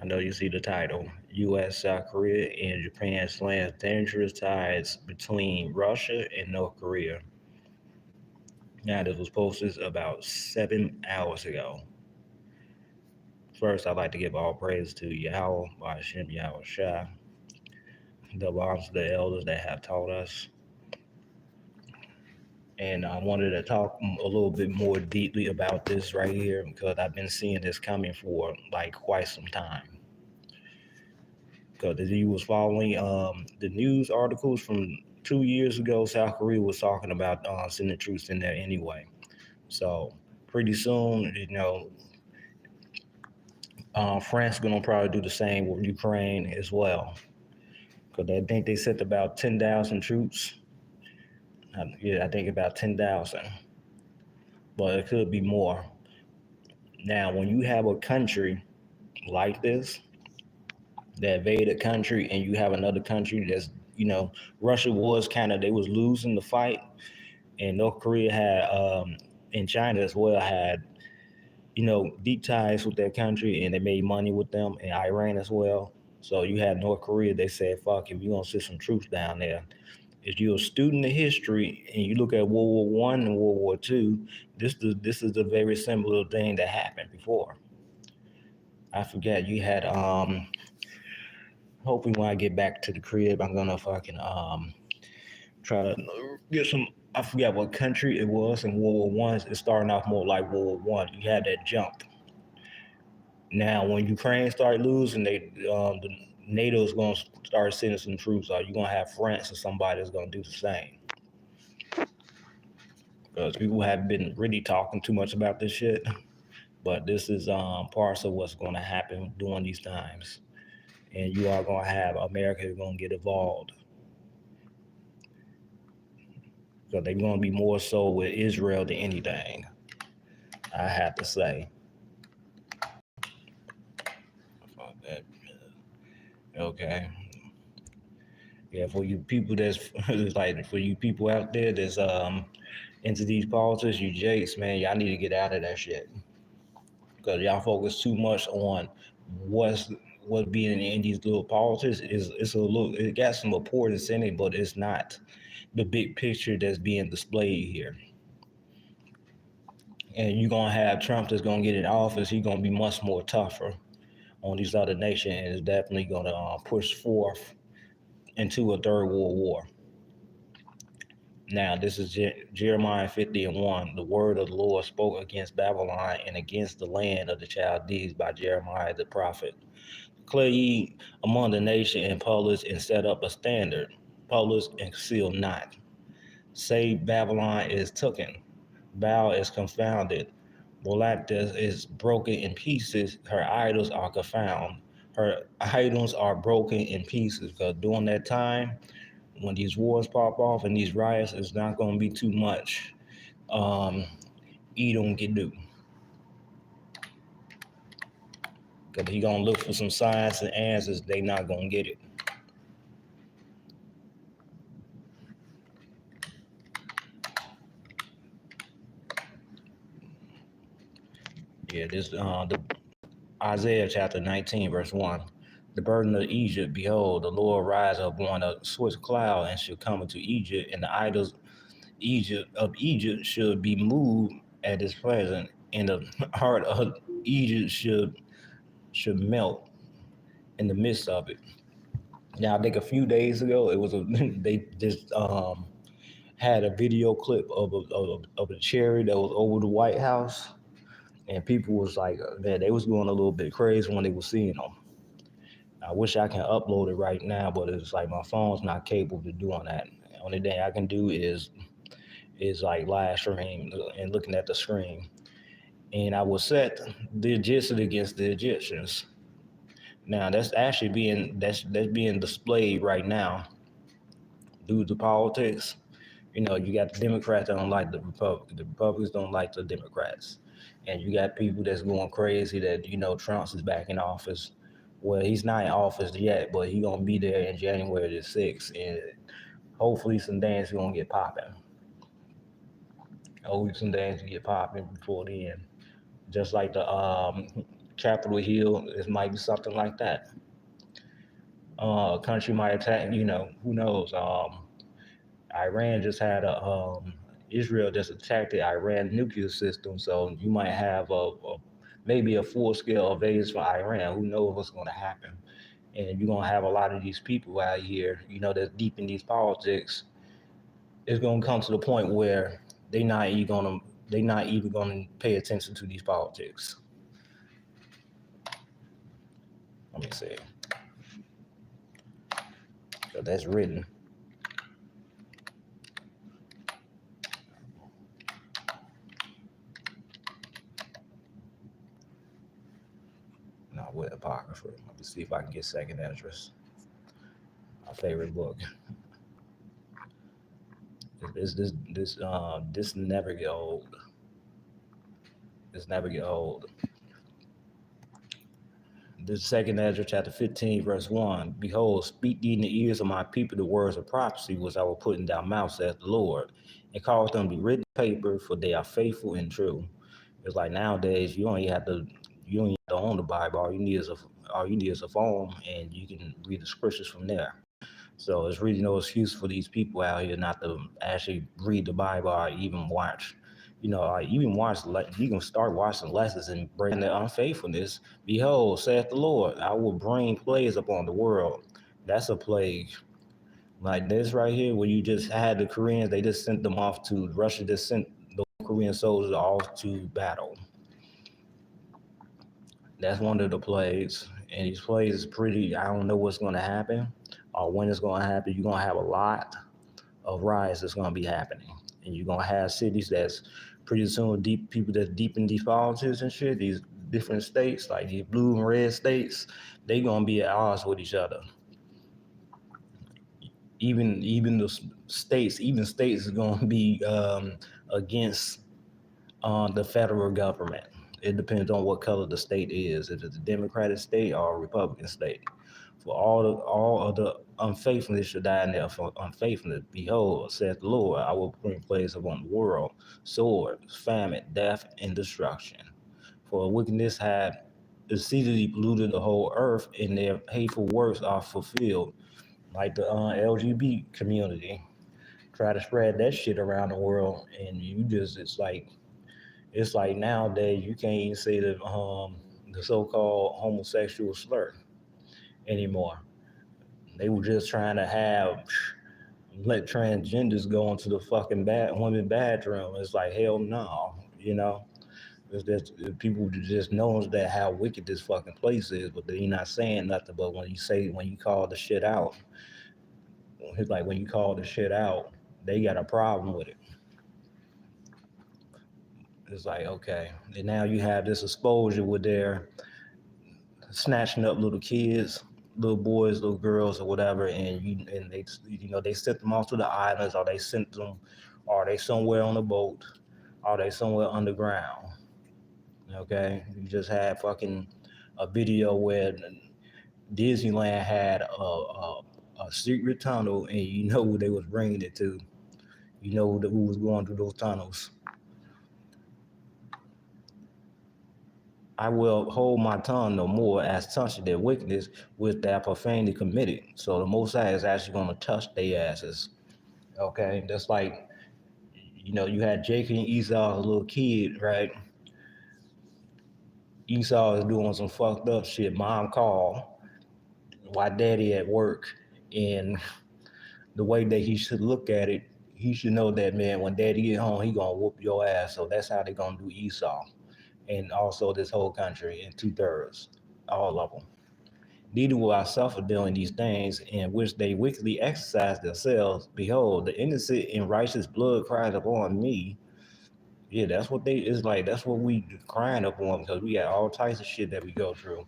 I know you see the title. U.S., South Korea, and Japan slams dangerous ties between Russia and North Korea. Now, this was posted about 7 hours ago. First, I'd like to give all praise to Yahweh, Hashem Yahweh Shah, the moms, the elders that have taught us. And I wanted to talk a little bit more deeply about this right here because I've been seeing this coming for like quite some time. Because if you was following the news articles from 2 years ago, South Korea was talking about sending troops in there anyway. So pretty soon, France gonna probably do the same with Ukraine as well. Because I think they sent about 10,000 troops. Yeah, I think about 10,000, but it could be more. Now, when you have a country like this that invade a country, and you have another country that's, Russia was they was losing the fight, and North Korea had, and China as well had, deep ties with that country, and they made money with them, and Iran as well. So you had North Korea. They said, "Fuck, if you gonna send some troops down there." If you're a student of history and you look at World War I and World War II, this is a very similar thing that happened before. I forget you had hopefully when I get back to the crib I'm gonna fucking try to get some. I forget what country it was in World War I. It's starting off more like World War I. You had that jump. Now when Ukraine started losing, the NATO's gonna start sending some troops. Or you're gonna have France or somebody that's gonna do the same. Because people have been really talking too much about this shit. But this is parts of what's going to happen during these times, and you are going to have America is going to get involved because they're going to be more so with Israel than anything. I have to say. Okay. Yeah, for you people that's it's like for you people out there that's into these politics, you jakes, man, y'all need to get out of that shit. Because y'all focus too much on what's what's being in these little politics. It's a little, it got some importance in it, but it's not the big picture that's being displayed here. And you're gonna have Trump that's gonna get in office. He's gonna be much more tougher on these other nations, and is definitely gonna push forth into a third world war. Now, this is Jeremiah 50:1. The word of the Lord spoke against Babylon and against the land of the Chaldees by Jeremiah the prophet. Declare ye among the nation and publish and set up a standard. Publish and conceal not. Say Babylon is taken. Baal is confounded. Molachta is broken in pieces. Her idols are confounded. Her idols are broken in pieces. Because during that time, when these wars pop off and these riots, it's not going to be too much Edom can do. Because he going to look for some signs and answers. They not going to get it. Yeah, this the Isaiah chapter 19, verse 1. The burden of Egypt, behold, the Lord rise up on a swift cloud and shall come into Egypt, and the idols Egypt should be moved at his presence, and the heart of Egypt should melt in the midst of it. Now, I think a few days ago, it was they just had a video clip of a chariot that was over the White House, and people was like, man, they was going a little bit crazy when they were seeing them. I wish I can upload it right now, but it's like my phone's not capable of doing that. The only thing I can do is like live stream and looking at the screen. And I will set the Egyptians against the Egyptians. Now that's being displayed right now due to politics. You got the Democrats that don't like the Republicans. The Republicans don't like the Democrats. And you got people that's going crazy that, Trump's is back in office. Well, he's not in office yet, but he's going to be there in January the 6th. And hopefully some things are going to get popping. Hopefully some things get popping before then. Just like the Capitol Hill. It might be something like that. A country might attack. Who knows? Iran just had a Israel just attacked the Iran nuclear system, so you might have maybe a full scale invasion from Iran. Who knows what's going to happen? And you're gonna have a lot of these people out here, that's deep in these politics. It's gonna come to the point where they not even gonna they not even gonna pay attention to these politics. Let me see, 'cause that's written. Not with apocrypha. Let me see if I can get second address. My favorite book. This never get old. This never get old. The second Ezra chapter 15, verse 1. Behold, speak ye in the ears of my people the words of prophecy which I will put in their mouth, saith the Lord, and cause them to be written paper, for they are faithful and true. It's like nowadays you don't even have to own the Bible. All you need is a phone, and you can read the scriptures from there. So it's really no excuse for these people out here not to actually read the Bible or even watch. Even watch, like, you can start watching lessons and breaking their unfaithfulness. Behold, saith the Lord, I will bring plagues upon the world. That's a plague. Like this right here, where you just had the Koreans, they just sent them off to Russia, just sent the Korean soldiers off to battle. That's one of the plagues. And these plagues is pretty, I don't know what's going to happen or when it's going to happen. You're going to have a lot of riots that's going to be happening. And you're going to have cities that's pretty soon people that's deep in these politics and shit, these different states, like these blue and red states, they going to be at odds with each other. Even the states, is going to be against the federal government. It depends on what color the state is, if it's a Democratic state or a Republican state. For all of the unfaithfulness should die in there for unfaithfulness. Behold, saith the Lord, I will bring plagues upon the world, sword, famine, death, and destruction. For wickedness had exceedingly polluted the whole earth, and their hateful works are fulfilled. Like the LGBT community, try to spread that shit around the world, and it's like nowadays you can't even say the so-called homosexual slur anymore. They were just trying to let transgenders go into the fucking women's bathroom. It's like hell no, It's just people just knows that how wicked this fucking place is, but they're not saying nothing. But when you call the shit out, it's like when you call the shit out, they got a problem with it. It's like, okay, and now you have this exposure where they're snatching up little kids, little boys, little girls, or whatever, and they sent them off to the islands, or they sent them, or they somewhere on a boat, or they somewhere underground. Okay, you just had fucking a video where Disneyland had a secret tunnel, and you know who they was bringing it to. You know who was going through those tunnels. I will hold my tongue no more as touching their wickedness with that profanity committed. So the Most High is actually going to touch their asses. Okay, that's like, you had Jacob and Esau as a little kid, right? Esau is doing some fucked up shit. Mom called while daddy at work, and the way that he should look at it, he should know that, man, when daddy get home, he gonna whoop your ass. So that's how they gonna do Esau, and also this whole country in 2/3, all of them. Neither will I suffer doing these things in which they wickedly exercise themselves. Behold, the innocent and righteous blood cries upon me. Yeah, that's what it's like. That's what we crying upon, because we got all types of shit that we go through.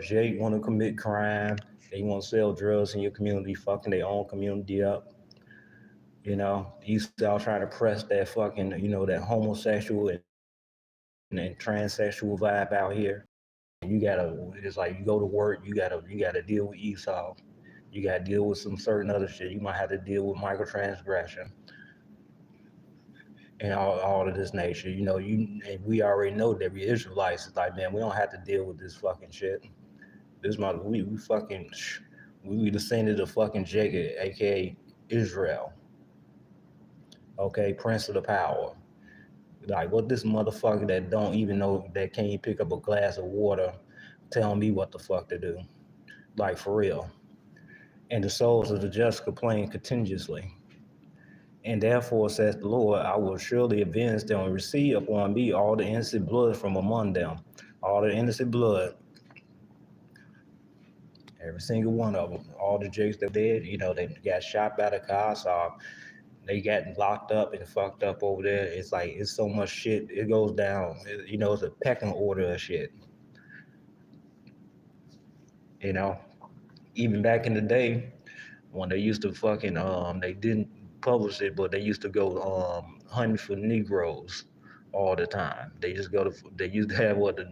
Jake want to commit crime. They want to sell drugs in your community, fucking their own community up. Esau trying to press that fucking, that homosexual and transsexual vibe out here. It's like you go to work, you gotta deal with Esau. You gotta deal with some certain other shit. You might have to deal with microtransgression. and all of this nature. And we already know that we Israelites. It's like, man, we don't have to deal with this fucking shit. This mother, we fucking, we descended of fucking Jacob, aka Israel. Okay, Prince of the Power. Like, what this motherfucker that don't even know, that can't even pick up a glass of water, telling me what the fuck to do? Like, for real. And the souls of the just complain continuously. And therefore, says the Lord, I will surely avenge them and receive upon me all the innocent blood from among them. All the innocent blood, every single one of them. All the Jakes that did, they got shot by the cops, or they got locked up and fucked up over there. It's like, it's so much shit. It goes down. It's a pecking order of shit. You know, even back in the day, when they used to fucking they didn't publish it, but they used to go hunting for Negroes all the time. They used to have what, the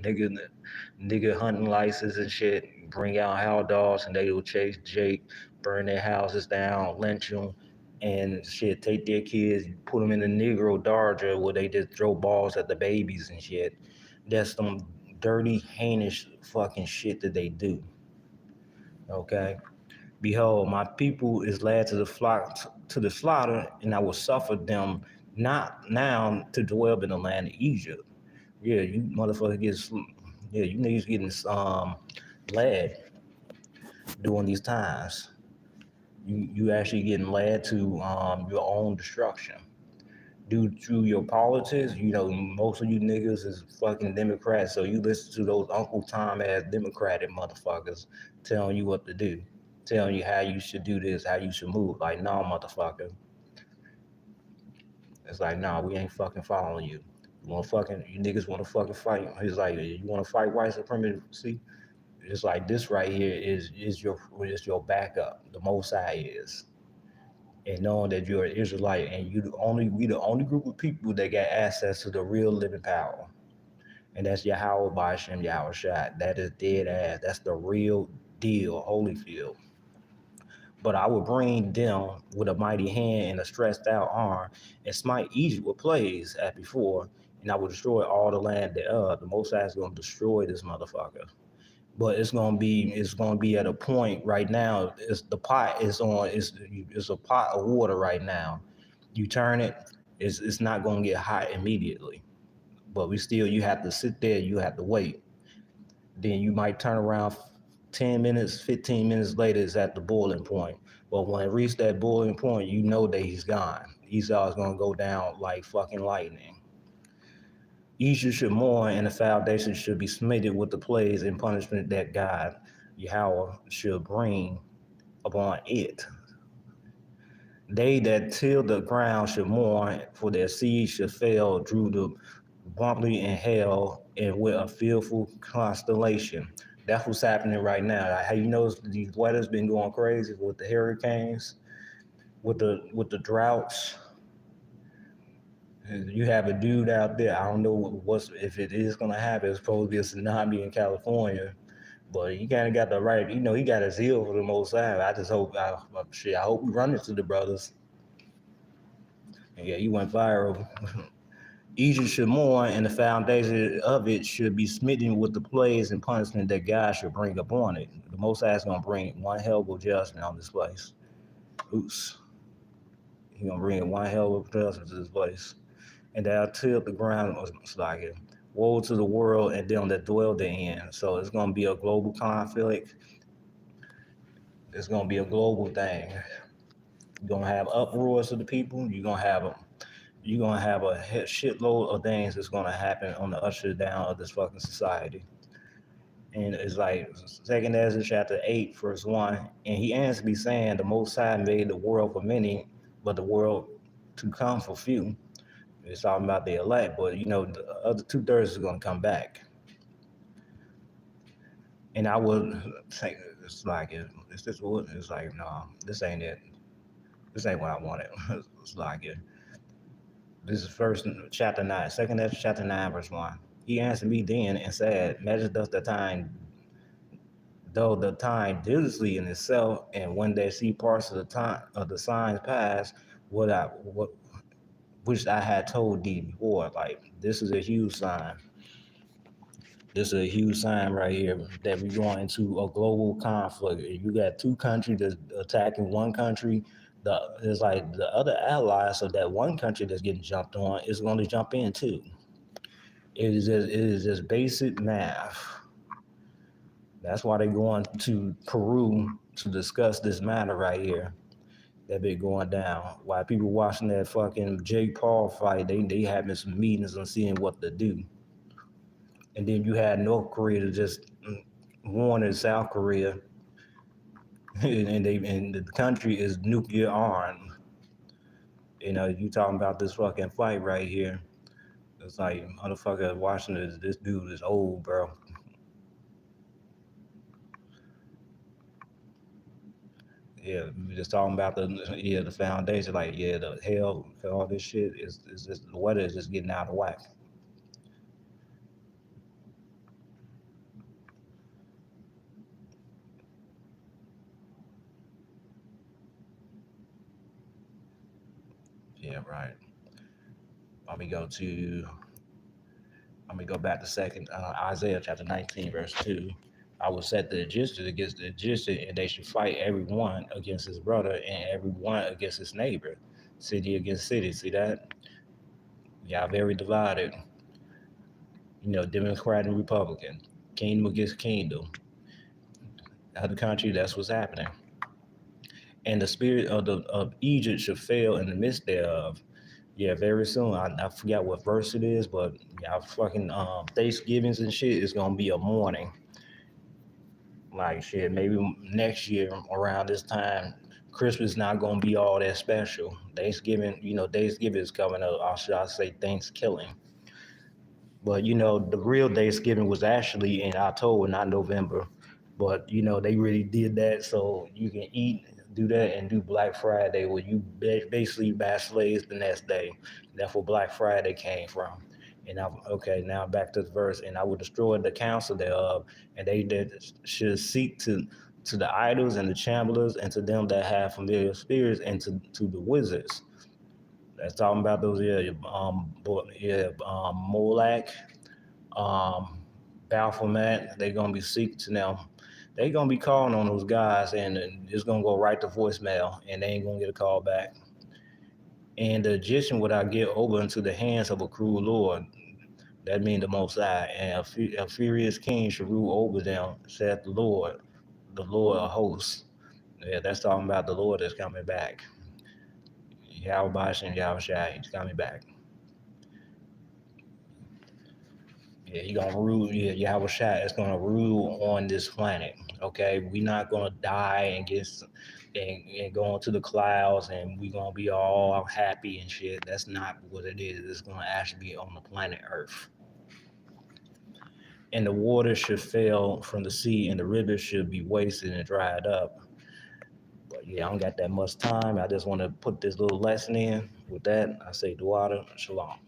nigga hunting license and shit, bring out hound dogs, and they would chase Jake, burn their houses down, lynch them, and shit, take their kids, put them in the Negro Dodger where they just throw balls at the babies and shit. That's some dirty, heinous fucking shit that they do. Okay. Behold, my people is led to the flock to the slaughter, and I will suffer them not now to dwell in the land of Egypt. Yeah, you motherfucker you niggas getting led during these times. You actually getting led to your own destruction. Due to your politics, most of you niggas is fucking Democrats, so you listen to those Uncle Tom ass Democratic motherfuckers telling you what to do, telling you how you should do this, how you should move. Like, no, motherfucker. It's like, nah, we ain't fucking following you. You niggas wanna fucking fight. He's like, you wanna fight white supremacy? It's like, this right here is your backup. The Most High is. And knowing that you're an Israelite and we the only group of people that got access to the real living power. And that's Yahweh Ba'ashem Yahweh Shai. That is dead ass. That's the real deal, Holyfield. But I will bring them with a mighty hand and a stretched out arm, and smite Egypt with plagues as before, and I will destroy all the land thereof. The Most High is going to destroy this motherfucker. But it's gonna be at a point right now. The pot is on. It's a pot of water right now. You turn it, it's not gonna get hot immediately. But you have to sit there. You have to wait. Then you might turn around 10 minutes, 15 minutes later, it's at the boiling point. But when it reaches that boiling point, you know that he's gone. Esau is going to go down like fucking lightning. Egypt should mourn, and the foundation should be smitten with the plagues and punishment that God, Yahweh, should bring upon it. They that till the ground should mourn, for their seed should fail through the bumpy and hell, and with a fearful constellation. That's what's happening right now. Like, how you notice these weather's been going crazy with the hurricanes, with the droughts. You have a dude out there. I don't know if it is gonna happen. It's supposed to be a tsunami in California, but he kind of got the right. He got a zeal for the Most High. I just hope, I hope we run into the brothers. And yeah, he went viral. Egypt should mourn, and the foundation of it should be smitten with the plagues and punishment that God should bring upon it. The Most High is going to bring one hell of a judgment on this place. Oops. He's going to bring one hell of a judgment to this place. And they'll till the ground was like it. Woe to the world and them that dwell therein. So it's going to be a global conflict. It's going to be a global thing. You're going to have uproars of the people. You're gonna have a shitload of things that's gonna happen on the usher down of this fucking society. And it's like Second Ezra chapter 8, verse 1, and he answered me saying, the Most High made the world for many, but the world to come for few. It's talking about the elect, but the other 2/3 is gonna come back. And I would say it's like it's this what it's like, no, this ain't it. This ain't what I wanted. It's like it. This is first chapter 9, second Ezra chapter 9, verse 1. He answered me then and said, measure thus the time, though the time diligently in itself, and when they see parts of the time of the signs pass, what which I had told D before, like this is a huge sign. This is a huge sign right here that we're going into a global conflict. You got two countries that's attacking one country. It's like the other allies of that one country that's getting jumped on is going to jump in too. It is just basic math. That's why they're going to Peru to discuss this matter right here that been going down. While people watching that fucking Jake Paul fight, they having some meetings and seeing what to do. And then you had North Korea to just warning South Korea, and the country is nuclear armed. You talking about this fucking fight right here. It's like motherfucker watching this dude is old, bro. Yeah, we just talking about the foundation, like the hell, all this shit is just the weather is just getting out of whack. Yeah, right. Let me go to Let me go back to second Isaiah chapter 19, verse 2. I will set the Egyptians against the Egyptian, and they should fight every one against his brother and every one against his neighbor, city against city. See that? Y'all very divided. Democrat and Republican, kingdom against kingdom. Other country, that's what's happening. And the spirit of Egypt should fail in the midst thereof. Yeah, very soon. I forgot what verse it is, but y'all fucking Thanksgivings and shit is gonna be a mourning. Like shit, maybe next year around this time, Christmas not gonna be all that special. Thanksgiving is coming up. Or should I say Thanksgiving? But the real Thanksgiving was actually in October, not November. But they really did that so you can eat, do that, and do Black Friday, where you basically buy slaves the next day. That's where Black Friday came from. And okay, now back to the verse. And I will destroy the counsel thereof, and they that should seek to the idols and the chamberlains and to them that have familiar spirits and to the wizards. That's talking about those Molech, um, Baphomet. They're gonna be seeking to them. They're gonna be calling on those guys, and it's gonna go right to voicemail, and they ain't gonna get a call back. And the Egyptian would I give over into the hands of a cruel lord. That means the Most High, and a furious king shall rule over them, said the Lord of hosts. Yeah, that's talking about the Lord that's coming back. Yahweh and Yahweh Shai, he's coming back. Yeah, he gonna rule. Yeah, Yahweh Shai is gonna rule on this planet. Okay, we not gonna die and go into the clouds and we gonna be all happy and shit. That's not what it is. It's gonna actually be on the planet Earth. And the water should fail from the sea, and the rivers should be wasted and dried up. But yeah, I don't got that much time. I just want to put this little lesson in. With that, I say, Duada, Shalom.